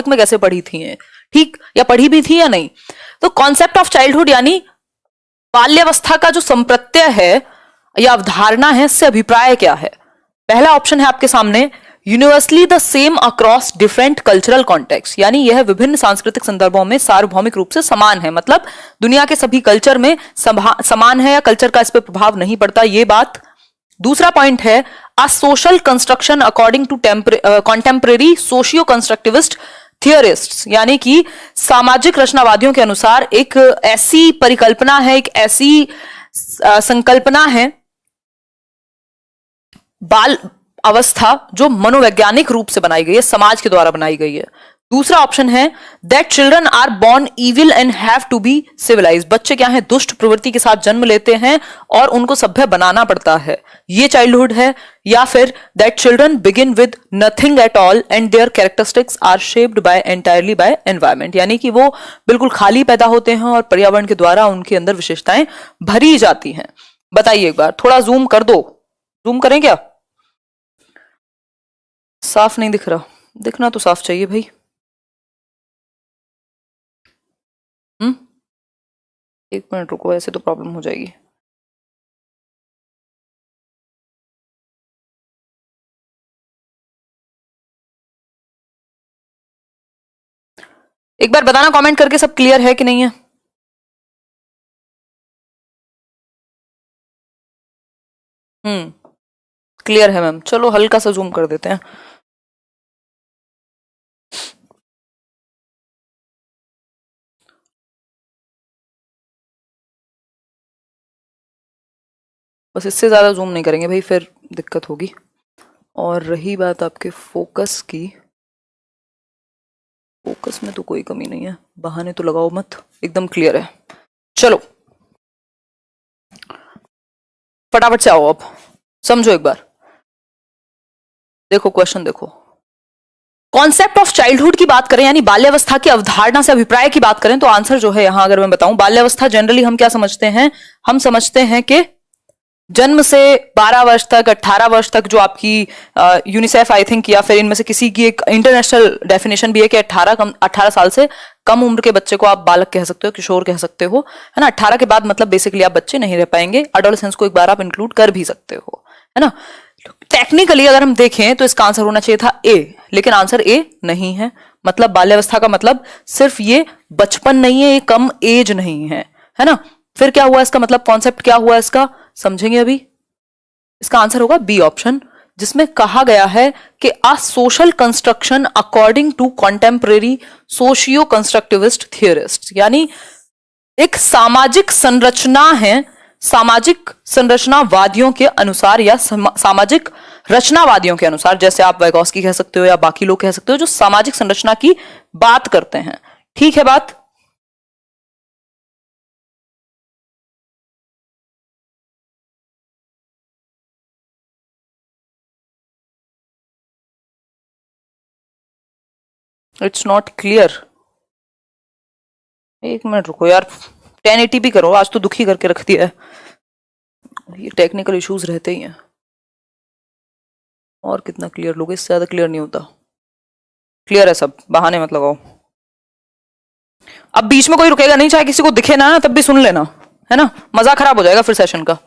Topic में कैसे पढ़ी थी हैं, ठीक, या पढ़ी भी थी या नहीं। तो कॉन्सेप्ट ऑफ चाइल्डहुड यानी बाल्यावस्था का जो संप्रत्यय है या अवधारणा है, इससे अभिप्राय क्या है। पहला ऑप्शन है आपके सामने, universally the same across different cultural context, यानी यह विभिन्न सांस्कृतिक संदर्भों में सार्वभौमिक रूप से समान है, मतलब दुनिया के सभी कल्चर में समान है या कल्चर का इस पर प्रभाव नहीं पड़ता, ये बात। दूसरा पॉइंट है a social construction according to contemporary socio constructivist theorists, यानी कि सामाजिक रचनावादियों के अनुसार एक ऐसी परिकल्पना है, एक ऐसी संकल्पना है बाल अवस्था जो मनोवैज्ञानिक रूप से बनाई गई है, समाज के द्वारा बनाई गई है। दूसरा ऑप्शन है that children are born evil and have to be civilized, बच्चे क्या है, दुष्ट प्रवृत्ति के साथ जन्म लेते हैं और उनको सभ्य बनाना पड़ता है, ये चाइल्डहुड है। या फिर that children begin with nothing at all and their characteristics are shaped by entirely by environment, यानी कि वो बिल्कुल खाली पैदा होते हैं और पर्यावरण के द्वारा उनके अंदर विशेषताएं भरी जाती हैं। बताइए एक बार, थोड़ा जूम कर दो, जूम करें क्या, साफ नहीं दिख रहा, दिखना तो साफ चाहिए भाई। एक मिनट रुको, ऐसे तो प्रॉब्लम हो जाएगी। एक बार बताना कमेंट करके सब क्लियर है कि नहीं है। क्लियर है मैम, चलो हल्का सा जूम कर देते हैं। बस इससे ज्यादा जूम नहीं करेंगे भाई, फिर दिक्कत होगी। और रही बात आपके फोकस की, फोकस में तो कोई कमी नहीं है, बहाने तो लगाओ मत, एकदम क्लियर है। चलो फटाफट से आओ, अब समझो एक बार, देखो क्वेश्चन देखो। कॉन्सेप्ट ऑफ चाइल्डहुड की बात करें यानी बाल्यावस्था की अवधारणा से अभिप्राय की बात करें तो आंसर जो है यहां अगर मैं बताऊं, बाल्यावस्था जनरली हम क्या समझते हैं, हम समझते हैं कि जन्म से 12 वर्ष तक, 18 वर्ष तक, जो आपकी यूनिसेफ आई थिंक या फिर इनमें से किसी की एक इंटरनेशनल डेफिनेशन भी है कि 18 साल से कम उम्र के बच्चे को आप बालक कह सकते हो, किशोर कह सकते हो, है ना। 18 के बाद मतलब बेसिकली आप बच्चे नहीं रह पाएंगे, एडोलेसेंस को एक बार आप इंक्लूड कर भी सकते हो, है ना। टेक्निकली अगर हम देखें तो इसका आंसर होना चाहिए था ए, लेकिन आंसर ए नहीं है। मतलब बाल्यावस्था का मतलब सिर्फ ये बचपन नहीं है, ये कम एज नहीं है ना। फिर क्या हुआ इसका मतलब, कॉन्सेप्ट क्या हुआ इसका, समझेंगे अभी। इसका आंसर होगा बी ऑप्शन, जिसमें कहा गया है कि a social construction according to contemporary socio constructivist theorist, यानी एक सामाजिक संरचना है, सामाजिक संरचनावादियों के अनुसार या सामाजिक रचनावादियों के अनुसार, जैसे आप वाइगोस्की कह सकते हो या बाकी लोग कह सकते हो, जो सामाजिक संरचना की बात करते हैं। ठीक है बात। इट्स नॉट क्लियर, एक मिनट रुको यार, 1080p करो, आज तो दुखी करके रख दिया है, ये टेक्निकल इश्यूज रहते ही हैं। और कितना क्लियर लोगे, इससे ज्यादा क्लियर नहीं होता। क्लियर है सब, बहाने मत लगाओ। अब बीच में कोई रुकेगा नहीं, चाहे किसी को दिखे ना तब भी सुन लेना, है ना, मजा खराब हो जाएगा फिर सेशन का।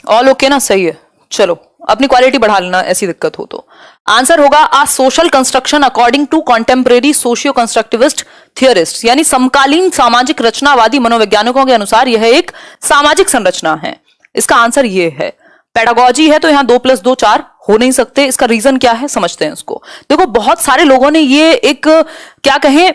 ऑल ओके ना, सही है। चलो अपनी क्वालिटी बढ़ा लेना ऐसी दिक्कत हो तो। आंसर होगा a social construction according to contemporary socio constructivist theorist, यानी समकालीन सामाजिक रचनावादी मनोवैज्ञानिकों के अनुसार यह एक सामाजिक संरचना है। इसका आंसर ये है। पेडागोजी है तो यहां 2 + 2 4 हो नहीं सकते। इसका रीजन क्या है समझते हैं इसको। देखो बहुत सारे लोगों ने ये एक क्या कहें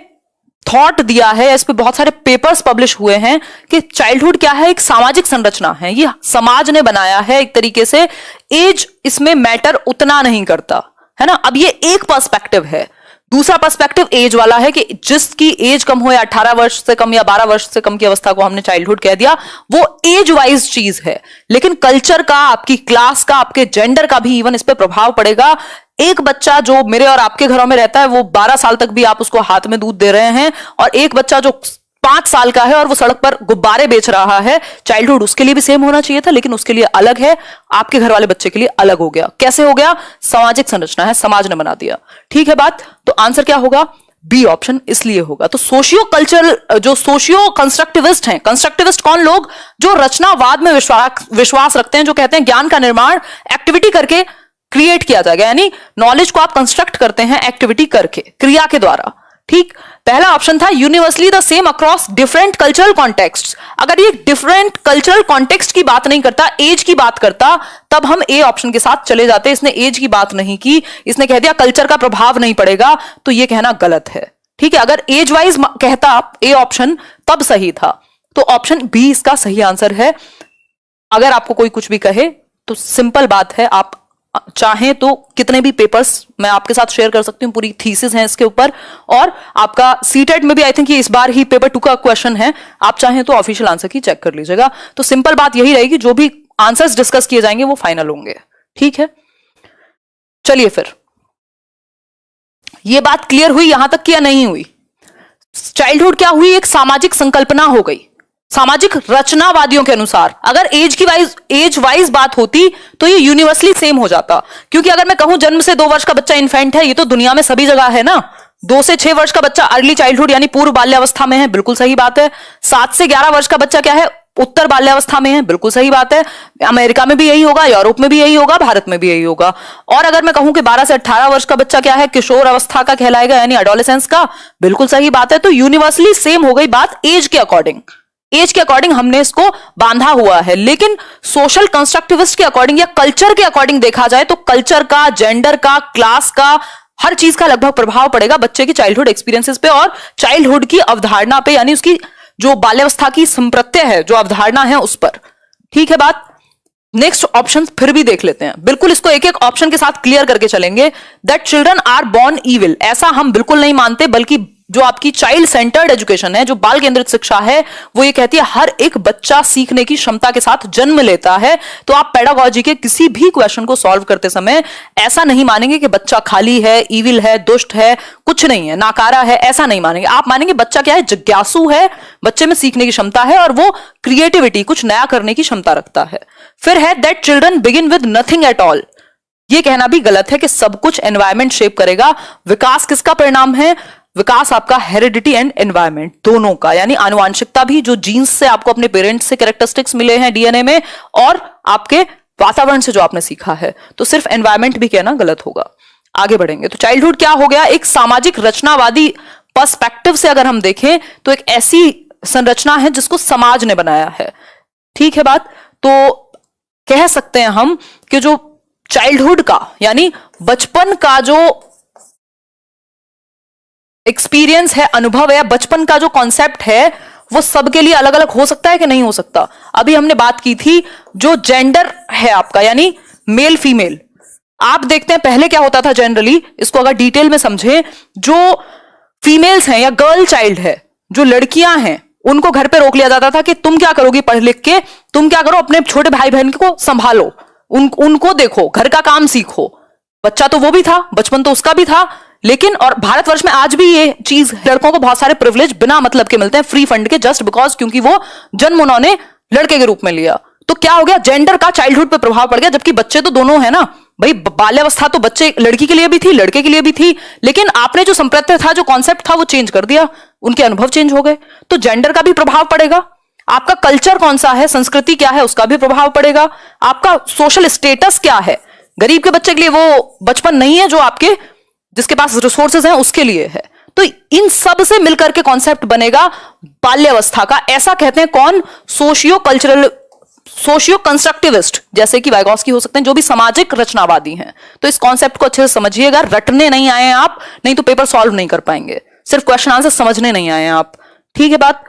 थॉट दिया है, इस पे बहुत सारे पेपर्स पब्लिश हुए हैं कि चाइल्डहुड क्या है, एक सामाजिक संरचना है, ये समाज ने बनाया है एक तरीके से, एज इसमें मैटर उतना नहीं करता, है ना। अब ये एक पर्सपेक्टिव है। दूसरा पर्सपेक्टिव एज वाला है कि जिसकी एज कम हो या 18 वर्ष से कम या 12 वर्ष से कम की अवस्था को हमने चाइल्डहुड कह दिया, वो एज वाइज चीज है। लेकिन कल्चर का, आपकी क्लास का, आपके जेंडर का भी इवन इस पे प्रभाव पड़ेगा। एक बच्चा जो मेरे और आपके घरों में रहता है वो 12 साल तक भी आप उसको हाथ में दूध दे रहे हैं, और एक बच्चा जो 5 साल का है और वो सड़क पर गुब्बारे बेच रहा है, चाइल्डहुड उसके लिए भी सेम होना चाहिए था, लेकिन उसके लिए अलग है, आपके घर वाले बच्चे के लिए अलग हो गया। कैसे हो गया? सामाजिक संरचना है, समाज ने बना दिया। ठीक है बात? तो आंसर क्या होगा? बी ऑप्शन इसलिए होगा। तो सोशियो कल्चरल, जो सोशियो कंस्ट्रक्टिविस्ट हैं, कंस्ट्रक्टिविस्ट कौन लोग? जो रचनावाद में विश्वास रखते हैं, जो कहते हैं ज्ञान का निर्माण एक्टिविटी करके क्रिएट किया जाएगा, यानी नॉलेज को आप कंस्ट्रक्ट करते हैं एक्टिविटी करके, क्रिया के द्वारा। ठीक, पहला ऑप्शन था universally the same across different cultural context. अगर ये डिफरेंट कल्चरल कॉन्टेक्स्ट की बात नहीं करता, एज की बात करता, तब हम ए ऑप्शन के साथ चले जाते। इसने एज की बात नहीं की, इसने कह दिया कल्चर का प्रभाव नहीं पड़ेगा, तो ये कहना गलत है। ठीक है, अगर एज वाइज कहता ए ऑप्शन तब सही था। तो ऑप्शन बी इसका सही आंसर है। अगर आपको कोई कुछ भी कहे तो सिंपल बात है, आप चाहें तो कितने भी पेपर्स मैं आपके साथ शेयर कर सकती हूँ, पूरी थीसिस है इसके ऊपर, और आपका सीटेट में भी आई थिंक इस बार ही पेपर 2 का क्वेश्चन है, आप चाहें तो ऑफिशियल आंसर की चेक कर लीजिएगा। तो सिंपल बात यही रहेगी, जो भी आंसर्स डिस्कस किए जाएंगे वो फाइनल होंगे। ठीक है, चलिए फिर ये बात क्लियर हुई यहां तक कि या नहीं हुई? चाइल्डहुड क्या हुई? एक सामाजिक संकल्पना हो गई, सामाजिक रचनावादियों के अनुसार। अगर एज वाइज बात होती तो ये यूनिवर्सली सेम हो जाता, क्योंकि अगर मैं कहूं जन्म से 2 वर्ष का बच्चा इन्फेंट है, ये तो दुनिया में सभी जगह है ना। 2 से 6 वर्ष का बच्चा अर्ली चाइल्डहुड यानी पूर्व बाल्यावस्था में है, बिल्कुल सही बात है। 7 से 11 वर्ष का बच्चा क्या है? उत्तर बाल्यावस्था में है, बिल्कुल सही बात है। अमेरिका में भी यही होगा, यूरोप में भी यही होगा, भारत में भी यही होगा। और अगर मैं कहूं कि 12 से 18 वर्ष का बच्चा क्या है? किशोर अवस्था का कहलाएगा, यानी एडोलेसेंस का, बिल्कुल सही बात है। तो यूनिवर्सली सेम हो गई बात एज के अकॉर्डिंग। एज के अकॉर्डिंग हमने इसको बांधा हुआ है, लेकिन सोशल कंस्ट्रक्टिविस्ट के अकॉर्डिंग या कल्चर के अकॉर्डिंग देखा जाए तो कल्चर का, जेंडर का, क्लास का, हर चीज का लगभग प्रभाव पड़ेगा बच्चे की चाइल्डहुड एक्सपीरियंसेस पे और चाइल्डहुड की अवधारणा पे, यानी उसकी जो बाल्यावस्था की संप्रत्यय है, जो अवधारणा है उस पर। ठीक है बात? नेक्स्ट ऑप्शन फिर भी देख लेते हैं, बिल्कुल इसको एक एक ऑप्शन के साथ क्लियर करके चलेंगे। That children are born evil, ऐसा हम बिल्कुल नहीं मानते, बल्कि जो आपकी चाइल्ड सेंटर्ड एजुकेशन है, जो बाल केंद्रित शिक्षा है, वो ये कहती है हर एक बच्चा सीखने की क्षमता के साथ जन्म लेता है। तो आप पेडागोजी के किसी भी क्वेश्चन को सॉल्व करते समय ऐसा नहीं मानेंगे कि बच्चा खाली है, ईविल है, दुष्ट है, कुछ नहीं है, नाकारा है, ऐसा नहीं मानेंगे। आप मानेंगे बच्चा क्या है? जिज्ञासु है, बच्चे में सीखने की क्षमता है और वो क्रिएटिविटी, कुछ नया करने की क्षमता रखता है। फिर है that children begin with nothing at all, ये कहना भी गलत है कि सब कुछ एनवायरमेंट शेप करेगा। विकास किसका परिणाम है? विकास आपका हेरिडिटी एंड एनवायरमेंट दोनों का, यानी आनुवांशिकता भी, जो जीन्स से आपको अपने पेरेंट्स से कैरेक्टरिस्टिक्स मिले हैं डीएनए में, और आपके वातावरण से जो आपने सीखा है। तो सिर्फ एनवायरमेंट भी कहना गलत होगा। आगे बढ़ेंगे तो चाइल्डहुड क्या हो गया? एक सामाजिक रचनावादी पर्सपेक्टिव से अगर हम देखें तो एक ऐसी संरचना है जिसको समाज ने बनाया है। ठीक है बात? तो कह सकते हैं हम कि जो चाइल्डहुड का यानी बचपन का जो एक्सपीरियंस है, अनुभव है, या बचपन का जो कॉन्सेप्ट है, वो सबके लिए अलग अलग हो सकता है कि नहीं हो सकता? अभी हमने बात की थी जो जेंडर है आपका, यानी मेल फीमेल। आप देखते हैं पहले क्या होता था जनरली, इसको अगर डिटेल में समझें, जो फीमेल्स हैं या गर्ल चाइल्ड है, जो लड़कियां हैं, उनको घर पे रोक लिया जाता था कि तुम क्या करोगी पढ़ लिख के, तुम क्या करो अपने छोटे भाई बहन को संभालो, उनको देखो, घर का काम सीखो। बच्चा तो वो भी था, बचपन तो उसका भी था, लेकिन और भारतवर्ष में आज भी ये चीज, लड़कों को बहुत सारे प्रिविलेज बिना मतलब के मिलते हैं, फ्री फंड के, जस्ट बिकॉज क्योंकि वो जन्म उन्होंने लड़के के रूप में लिया। तो क्या हो गया? जेंडर का चाइल्डहुड पे प्रभाव पड़ गया, जबकि बच्चे तो दोनों है ना भाई। बाल्यावस्था तो बच्चे, लड़की के लिए भी थी, लड़के के लिए भी थी, लेकिन आपने जो संप्रत्यय था, जो कॉन्सेप्ट था, वो चेंज कर दिया, उनके अनुभव चेंज हो गए। तो जेंडर का भी प्रभाव पड़ेगा, आपका कल्चर कौन सा है, संस्कृति क्या है, उसका भी प्रभाव पड़ेगा, आपका सोशल स्टेटस क्या है। गरीब के बच्चे के लिए वो बचपन नहीं है जो आपके जिसके पास रिसोर्सेज हैं उसके लिए है। तो इन सब से मिलकर के कॉन्सेप्ट बनेगा बाल्यावस्था का। ऐसा कहते हैं कौन? सोशियो कंस्ट्रक्टिविस्ट, जैसे कि वाइगॉस्की हो सकते हैं, जो भी सामाजिक रचनावादी हैं। तो इस कॉन्सेप्ट को अच्छे से समझिएगा, रटने नहीं आए हैं आप, नहीं तो पेपर सॉल्व नहीं कर पाएंगे, सिर्फ क्वेश्चन आंसर समझने नहीं आए हैं आप। ठीक है बात?